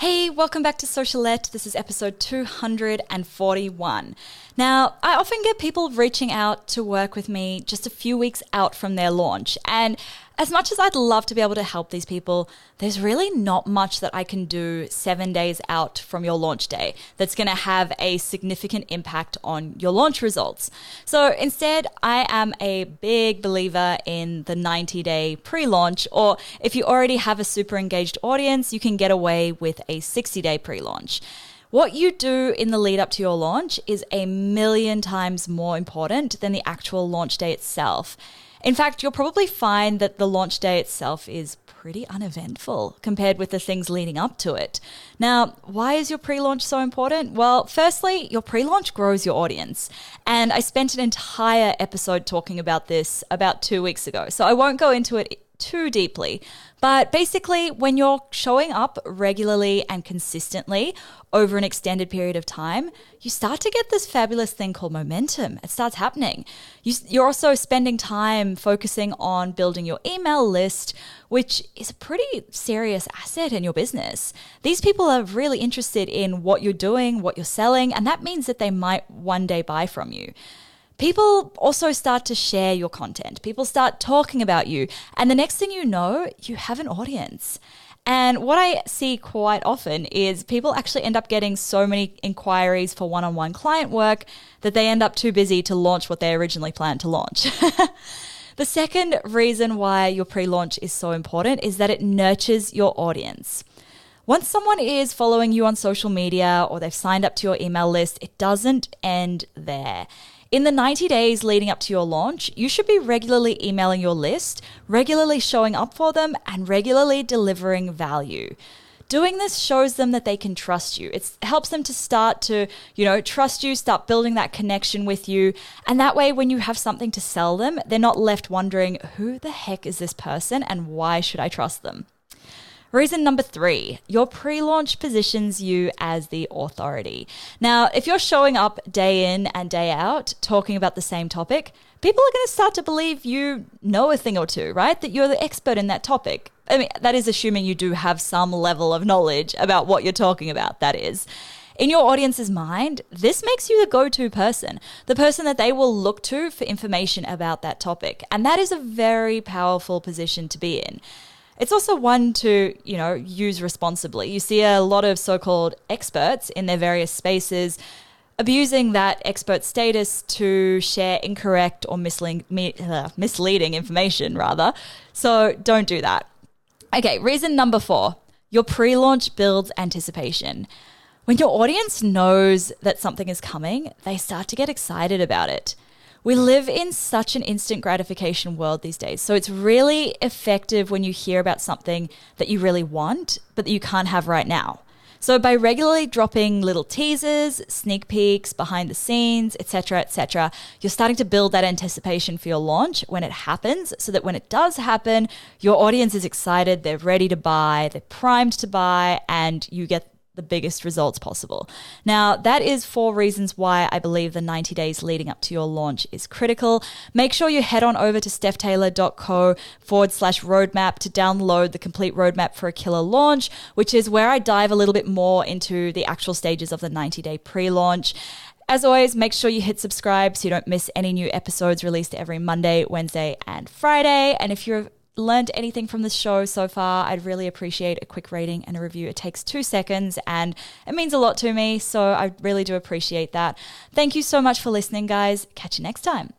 Hey, welcome back to Socialette. This is episode 241. Now, I often get people reaching out to work with me just a few weeks out from their launch. And as much as I'd love to be able to help these people, there's really not much that I can do 7 days out from your launch day that's going to have a significant impact on your launch results. So instead, I am a big believer in the 90-day pre-launch, or if you already have a super engaged audience, you can get away with a 60-day pre-launch. What you do in the lead up to your launch is a million times more important than the actual launch day itself. In fact, you'll probably find that the launch day itself is pretty uneventful compared with the things leading up to it. Now, why is your pre-launch so important? Well, firstly, your pre-launch grows your audience. And I spent an entire episode talking about this about 2 weeks ago, so I won't go into it too deeply. But basically, when you're showing up regularly and consistently over an extended period of time, you start to get this fabulous thing called momentum. It starts happening. You're also spending time focusing on building your email list, which is a pretty serious asset in your business. These people are really interested in what you're doing, what you're selling, and that means that they might one day buy from you. People also start to share your content. People start talking about you. And the next thing you know, you have an audience. And what I see quite often is people actually end up getting so many inquiries for one-on-one client work that they end up too busy to launch what they originally planned to launch. The second reason why your pre-launch is so important is that it nurtures your audience. Once someone is following you on social media or they've signed up to your email list, it doesn't end there. In the 90 days leading up to your launch, you should be regularly emailing your list, regularly showing up for them, and regularly delivering value. Doing this shows them that they can trust you. It helps them to start to, trust you, start building that connection with you. And that way, when you have something to sell them, they're not left wondering, who the heck is this person and why should I trust them? Reason number 3, your pre-launch positions you as the authority. Now, if you're showing up day in and day out talking about the same topic, people are going to start to believe you know a thing or two, right? That you're the expert in that topic. I mean, that is assuming you do have some level of knowledge about what you're talking about, that is. In your audience's mind, this makes you the go-to person, the person that they will look to for information about that topic. And that is a very powerful position to be in. It's also one to, use responsibly. You see a lot of so-called experts in their various spaces abusing that expert status to share incorrect or misleading information, rather. So don't do that. Okay, reason number 4, your pre-launch builds anticipation. When your audience knows that something is coming, they start to get excited about it. We live in such an instant gratification world these days, so it's really effective when you hear about something that you really want, but that you can't have right now. So by regularly dropping little teasers, sneak peeks, behind the scenes, etc., you're starting to build that anticipation for your launch when it happens, so that when it does happen, your audience is excited, they're ready to buy, they're primed to buy, and you get the biggest results possible. Now, that is 4 reasons why I believe the 90 days leading up to your launch is critical. Make sure you head on over to stephtaylor.co/roadmap to download the complete roadmap for a killer launch, which is where I dive a little bit more into the actual stages of the 90-day pre-launch. As always, make sure you hit subscribe so you don't miss any new episodes released every Monday, Wednesday, and Friday. And if you're learned anything from this show so far, I'd really appreciate a quick rating and a review. It takes 2 seconds and it means a lot to me, so I really do appreciate that. Thank you so much for listening, guys. Catch you next time.